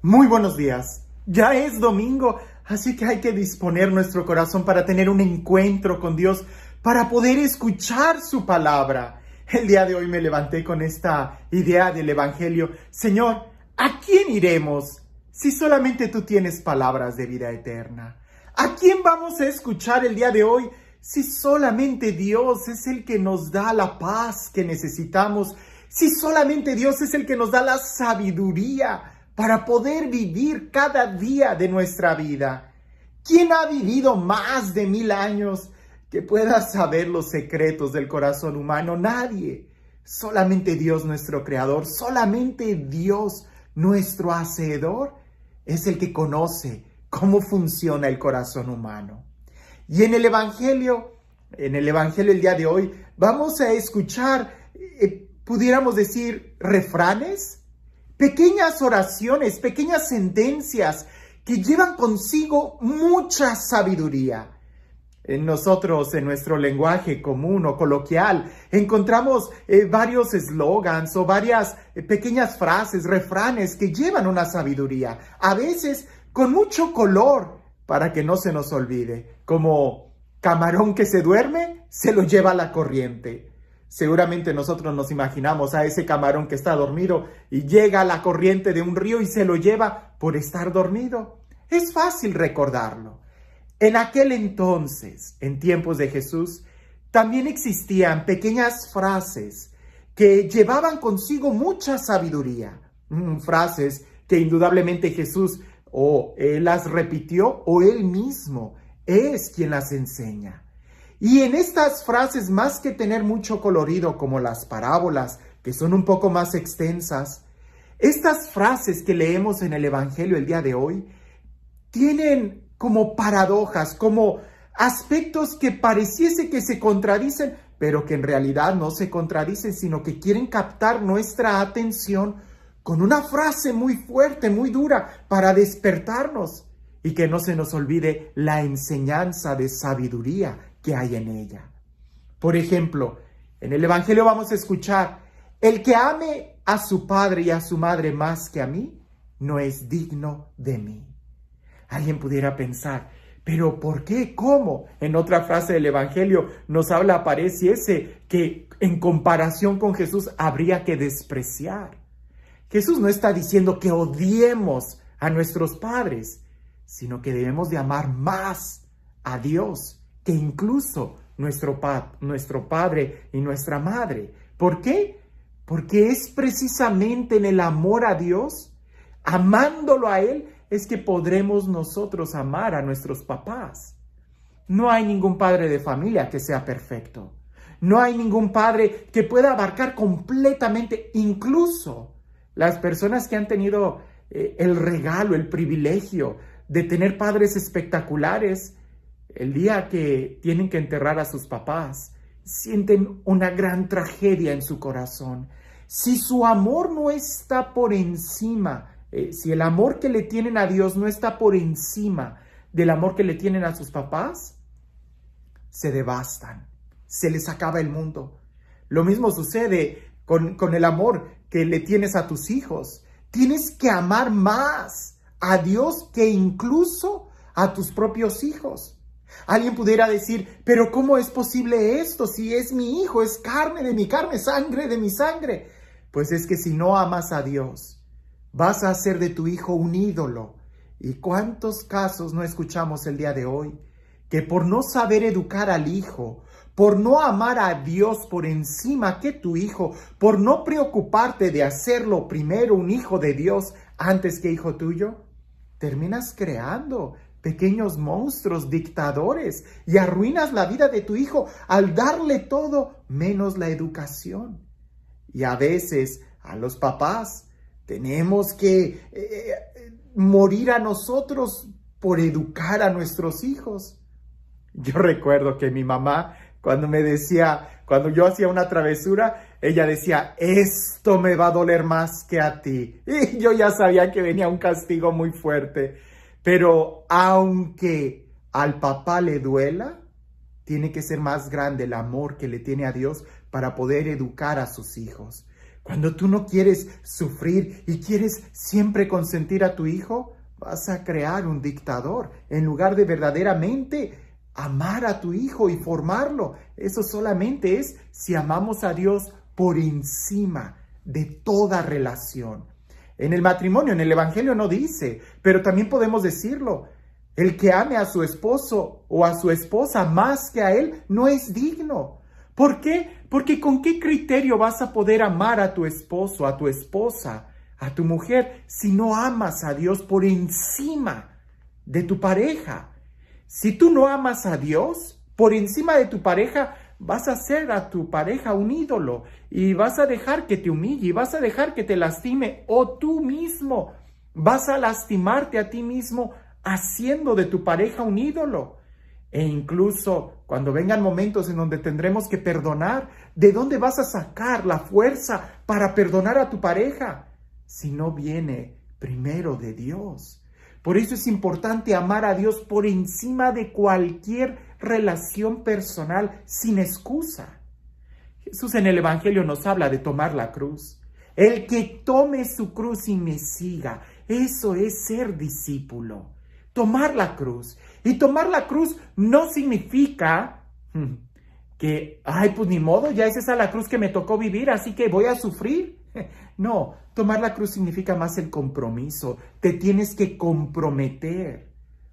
Muy buenos días. Ya es domingo, así que hay que disponer nuestro corazón para tener un encuentro con Dios, para poder escuchar su palabra. El día de hoy me levanté con esta idea del Evangelio. Señor, ¿a quién iremos si solamente tú tienes palabras de vida eterna? ¿A quién vamos a escuchar el día de hoy si solamente Dios es el que nos da la paz que necesitamos? Si solamente Dios es el que nos da la sabiduría para poder vivir cada día de nuestra vida. ¿Quién ha vivido más de 1000 años que pueda saber los secretos del corazón humano? Nadie. Solamente Dios nuestro creador, solamente Dios nuestro hacedor es el que conoce cómo funciona el corazón humano. Y en el Evangelio el día de hoy, vamos a escuchar, pudiéramos decir, refranes, pequeñas oraciones, pequeñas sentencias que llevan consigo mucha sabiduría. Nosotros, en nuestro lenguaje común o coloquial, encontramos varios eslogans o varias pequeñas frases, refranes que llevan una sabiduría, a veces con mucho color para que no se nos olvide, como camarón que se duerme, se lo lleva la corriente. Seguramente nosotros nos imaginamos a ese camarón que está dormido y llega a la corriente de un río y se lo lleva por estar dormido. Es fácil recordarlo. En aquel entonces, en tiempos de Jesús, también existían pequeñas frases que llevaban consigo mucha sabiduría. Frases que indudablemente Jesús las repitió o él mismo es quien las enseña. Y en estas frases, más que tener mucho colorido como las parábolas, que son un poco más extensas, estas frases que leemos en el Evangelio el día de hoy, tienen como paradojas, como aspectos que pareciese que se contradicen, pero que en realidad no se contradicen, sino que quieren captar nuestra atención con una frase muy fuerte, muy dura, para despertarnos y que no se nos olvide la enseñanza de sabiduría que hay en ella. Por ejemplo, en el Evangelio vamos a escuchar: el que ame a su padre y a su madre más que a mí, no es digno de mí. Alguien pudiera pensar, ¿pero por qué? ¿Cómo? En otra frase del Evangelio nos habla, pareciese, que en comparación con Jesús habría que despreciar. Jesús no está diciendo que odiemos a nuestros padres, sino que debemos de amar más a Dios que incluso nuestro padre y nuestra madre. ¿Por qué? Porque es precisamente en el amor a Dios, amándolo a Él, es que podremos nosotros amar a nuestros papás. No hay ningún padre de familia que sea perfecto. No hay ningún padre que pueda abarcar completamente, incluso las personas que han tenido el regalo, el privilegio de tener padres espectaculares. El día que tienen que enterrar a sus papás, sienten una gran tragedia en su corazón. Si su amor no está por encima, si el amor que le tienen a Dios no está por encima del amor que le tienen a sus papás, se devastan, se les acaba el mundo. Lo mismo sucede con el amor que le tienes a tus hijos. Tienes que amar más a Dios que incluso a tus propios hijos. Alguien pudiera decir, pero ¿cómo es posible esto? Si es mi hijo, es carne de mi carne, sangre de mi sangre. Pues es que si no amas a Dios, vas a hacer de tu hijo un ídolo. ¿Y cuántos casos no escuchamos el día de hoy? Que por no saber educar al hijo, por no amar a Dios por encima que tu hijo, por no preocuparte de hacerlo primero un hijo de Dios antes que hijo tuyo, terminas creando pequeños monstruos dictadores y arruinas la vida de tu hijo al darle todo menos la educación. Y a veces a los papás tenemos que morir a nosotros por educar a nuestros hijos. Yo recuerdo que mi mamá, cuando yo hacía una travesura, ella decía, esto me va a doler más que a ti. Y yo ya sabía que venía un castigo muy fuerte. Pero aunque al papá le duela, tiene que ser más grande el amor que le tiene a Dios para poder educar a sus hijos. Cuando tú no quieres sufrir y quieres siempre consentir a tu hijo, vas a crear un dictador en lugar de verdaderamente amar a tu hijo y formarlo. Eso solamente es si amamos a Dios por encima de toda relación. En el matrimonio, en el Evangelio no dice, pero también podemos decirlo. El que ame a su esposo o a su esposa más que a él no es digno. ¿Por qué? Porque ¿con qué criterio vas a poder amar a tu esposo, a tu esposa, a tu mujer, si no amas a Dios por encima de tu pareja? Si tú no amas a Dios por encima de tu pareja, vas a hacer a tu pareja un ídolo y vas a dejar que te humille y vas a dejar que te lastime, o tú mismo vas a lastimarte a ti mismo haciendo de tu pareja un ídolo. E incluso cuando vengan momentos en donde tendremos que perdonar, ¿de dónde vas a sacar la fuerza para perdonar a tu pareja? Si no viene primero de Dios. Por eso es importante amar a Dios por encima de cualquier relación personal, sin excusa. Jesús en el Evangelio nos habla de tomar la cruz. El que tome su cruz y me siga, eso es ser discípulo. Tomar la cruz. Y tomar la cruz no significa que, pues ni modo, ya es esa la cruz que me tocó vivir, así que voy a sufrir. No, tomar la cruz significa más el compromiso. Te tienes que comprometer.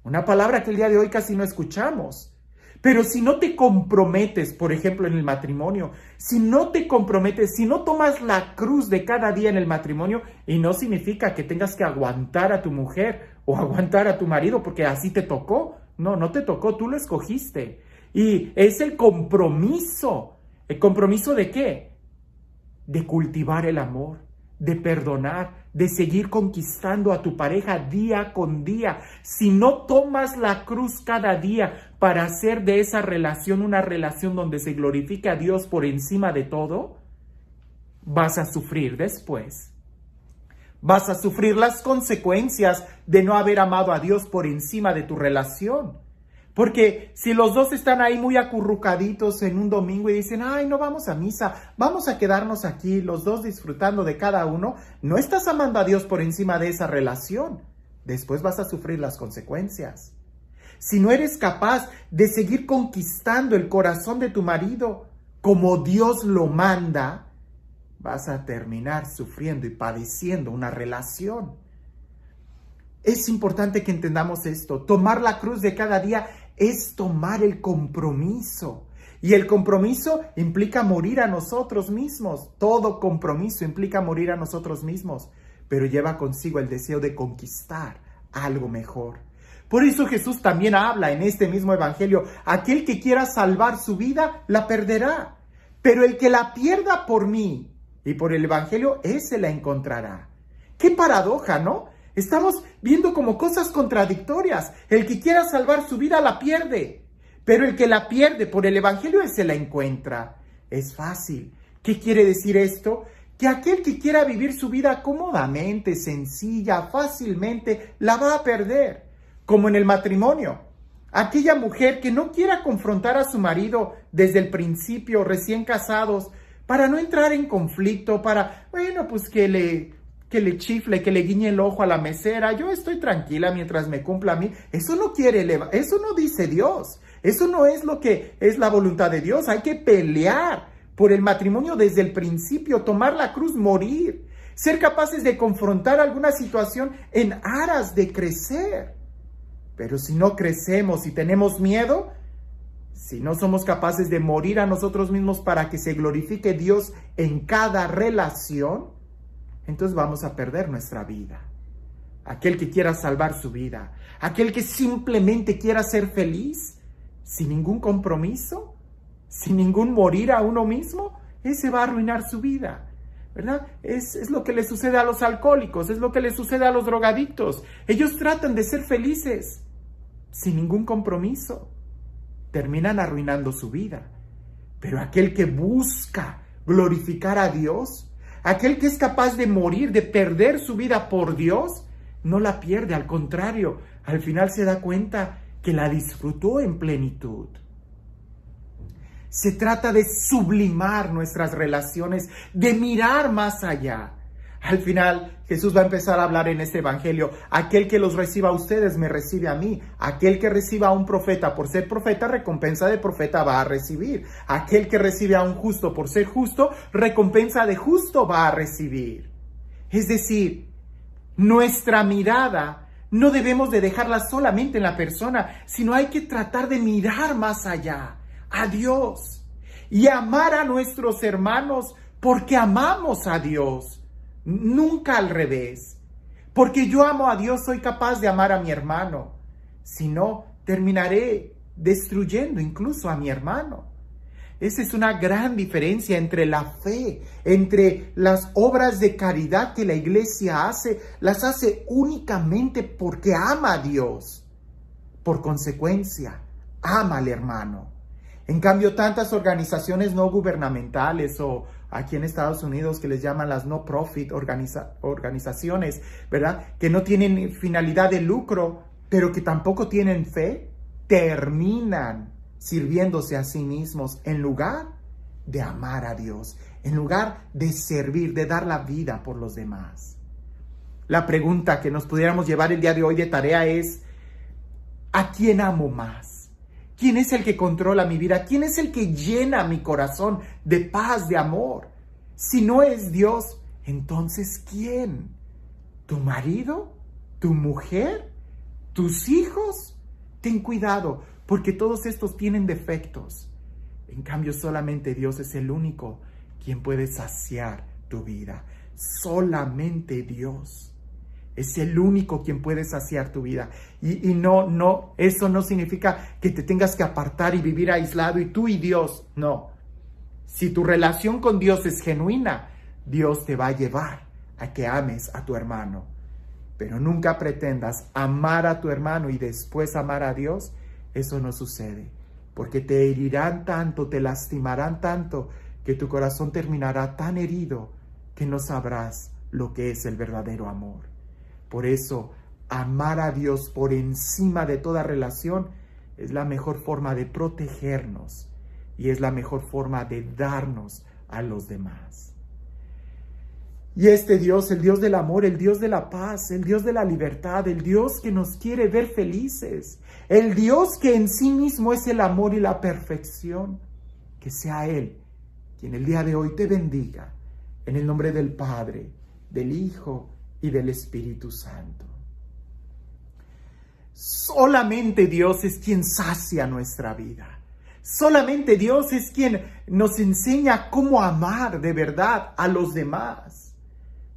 Una palabra que el día de hoy casi no escuchamos. Pero si no te comprometes, por ejemplo, en el matrimonio, si no te comprometes, si no tomas la cruz de cada día en el matrimonio, y no significa que tengas que aguantar a tu mujer o aguantar a tu marido porque así te tocó. No, no te tocó, tú lo escogiste. Y es el compromiso. ¿El compromiso de qué? De cultivar el amor, de perdonar, de seguir conquistando a tu pareja día con día. Si no tomas la cruz cada día para hacer de esa relación una relación donde se glorifique a Dios por encima de todo, vas a sufrir después. Vas a sufrir las consecuencias de no haber amado a Dios por encima de tu relación. Porque si los dos están ahí muy acurrucaditos en un domingo y dicen, ay, no vamos a misa, vamos a quedarnos aquí, los dos disfrutando de cada uno, no estás amando a Dios por encima de esa relación. Después vas a sufrir las consecuencias. Si no eres capaz de seguir conquistando el corazón de tu marido como Dios lo manda, vas a terminar sufriendo y padeciendo una relación. Es importante que entendamos esto. Tomar la cruz de cada día es tomar el compromiso. Y el compromiso implica morir a nosotros mismos. Todo compromiso implica morir a nosotros mismos, pero lleva consigo el deseo de conquistar algo mejor. Por eso Jesús también habla en este mismo evangelio: aquel que quiera salvar su vida, la perderá. Pero el que la pierda por mí y por el evangelio, ese la encontrará. ¡Qué paradoja!, ¿no? Estamos viendo como cosas contradictorias. El que quiera salvar su vida la pierde, pero el que la pierde por el evangelio, ese la encuentra. Es fácil. ¿Qué quiere decir esto? Que aquel que quiera vivir su vida cómodamente, sencilla, fácilmente, la va a perder. Como en el matrimonio. Aquella mujer que no quiera confrontar a su marido desde el principio, recién casados, para no entrar en conflicto, para, pues que le chifle, que le guiñe el ojo a la mesera, yo estoy tranquila mientras me cumpla a mí. Eso no eso no dice Dios. Eso no es lo que es la voluntad de Dios. Hay que pelear por el matrimonio desde el principio, tomar la cruz, morir, ser capaces de confrontar alguna situación en aras de crecer. Pero si no crecemos y tenemos miedo, si no somos capaces de morir a nosotros mismos para que se glorifique Dios en cada relación, entonces vamos a perder nuestra vida. Aquel que quiera salvar su vida, aquel que simplemente quiera ser feliz, sin ningún compromiso, sin ningún morir a uno mismo, ese va a arruinar su vida, ¿verdad? Es lo que le sucede a los alcohólicos, es lo que le sucede a los drogadictos. Ellos tratan de ser felices, sin ningún compromiso. Terminan arruinando su vida. Pero aquel que busca glorificar a Dios, aquel que es capaz de morir, de perder su vida por Dios, no la pierde, al contrario, al final se da cuenta que la disfrutó en plenitud. Se trata de sublimar nuestras relaciones, de mirar más allá. Al final, Jesús va a empezar a hablar en este evangelio. Aquel que los reciba a ustedes, me recibe a mí. Aquel que reciba a un profeta por ser profeta, recompensa de profeta va a recibir. Aquel que recibe a un justo por ser justo, recompensa de justo va a recibir. Es decir, nuestra mirada no debemos de dejarla solamente en la persona, sino hay que tratar de mirar más allá, a Dios. Y amar a nuestros hermanos porque amamos a Dios. Nunca al revés. Porque yo amo a Dios, soy capaz de amar a mi hermano. Si no, terminaré destruyendo incluso a mi hermano. Esa es una gran diferencia entre la fe, entre las obras de caridad que la iglesia hace, las hace únicamente porque ama a Dios. Por consecuencia, ama al hermano. En cambio, tantas organizaciones no gubernamentales o aquí en Estados Unidos que les llaman las no-profit organizaciones, ¿verdad? Que no tienen finalidad de lucro, pero que tampoco tienen fe, terminan sirviéndose a sí mismos en lugar de amar a Dios, en lugar de servir, de dar la vida por los demás. La pregunta que nos pudiéramos llevar el día de hoy de tarea es, ¿a quién amo más? ¿Quién es el que controla mi vida? ¿Quién es el que llena mi corazón de paz, de amor? Si no es Dios, entonces ¿quién? ¿Tu marido? ¿Tu mujer? ¿Tus hijos? Ten cuidado, porque todos estos tienen defectos. En cambio, solamente Dios es el único quien puede saciar tu vida. Solamente Dios es el único quien puede saciar tu vida. Y eso no significa que te tengas que apartar y vivir aislado y tú y Dios. No. Si tu relación con Dios es genuina, Dios te va a llevar a que ames a tu hermano. Pero nunca pretendas amar a tu hermano y después amar a Dios. Eso no sucede. Porque te herirán tanto, te lastimarán tanto, que tu corazón terminará tan herido que no sabrás lo que es el verdadero amor. Por eso, amar a Dios por encima de toda relación es la mejor forma de protegernos y es la mejor forma de darnos a los demás. Y este Dios, el Dios del amor, el Dios de la paz, el Dios de la libertad, el Dios que nos quiere ver felices, el Dios que en sí mismo es el amor y la perfección, que sea Él quien el día de hoy te bendiga, en el nombre del Padre, del Hijo y del Espíritu Santo. Solamente Dios es quien sacia nuestra vida. Solamente Dios es quien nos enseña cómo amar de verdad a los demás.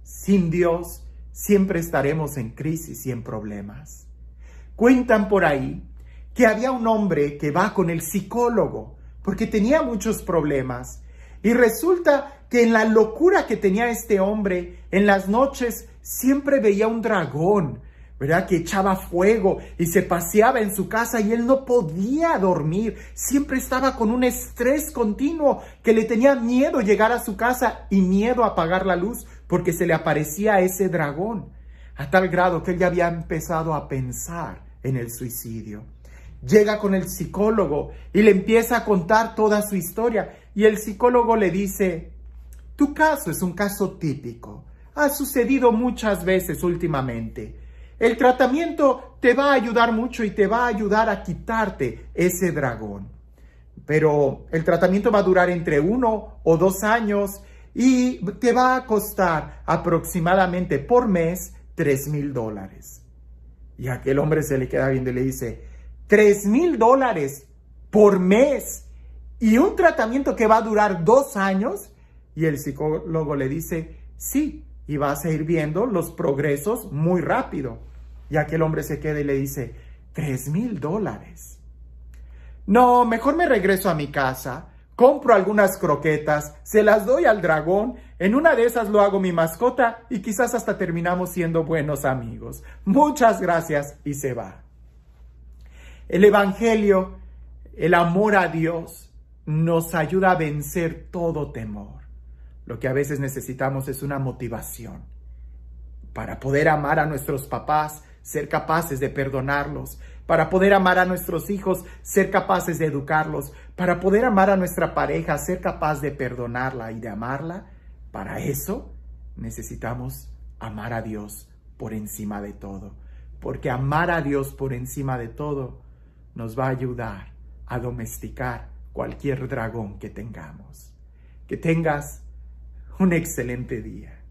Sin Dios, siempre estaremos en crisis y en problemas. Cuentan por ahí que había un hombre que va con el psicólogo porque tenía muchos problemas. Y resulta que en la locura que tenía este hombre, en las noches siempre veía un dragón, ¿verdad? Que echaba fuego y se paseaba en su casa y él no podía dormir. Siempre estaba con un estrés continuo que le tenía miedo llegar a su casa y miedo a apagar la luz porque se le aparecía ese dragón. A tal grado que él ya había empezado a pensar en el suicidio. Llega con el psicólogo y le empieza a contar toda su historia. Y el psicólogo le dice, tu caso es un caso típico. Ha sucedido muchas veces últimamente. El tratamiento te va a ayudar mucho y te va a ayudar a quitarte ese dragón. Pero el tratamiento va a durar entre 1 o 2 años y te va a costar aproximadamente por mes $3,000. Y aquel hombre se le queda viendo y le dice, $3,000 por mes y un tratamiento que va a durar 2 años. Y el psicólogo le dice, sí, y vas a ir viendo los progresos muy rápido. Y aquel hombre se queda y le dice, $3,000. No, mejor me regreso a mi casa, compro algunas croquetas, se las doy al dragón, en una de esas lo hago mi mascota y quizás hasta terminamos siendo buenos amigos. Muchas gracias, y se va. El Evangelio, el amor a Dios, nos ayuda a vencer todo temor. Lo que a veces necesitamos es una motivación para poder amar a nuestros papás, ser capaces de perdonarlos, para poder amar a nuestros hijos, ser capaces de educarlos, para poder amar a nuestra pareja, ser capaz de perdonarla y de amarla. Para eso necesitamos amar a Dios por encima de todo, porque amar a Dios por encima de todo nos va a ayudar a domesticar cualquier dragón que tengamos. Que tengas un excelente día.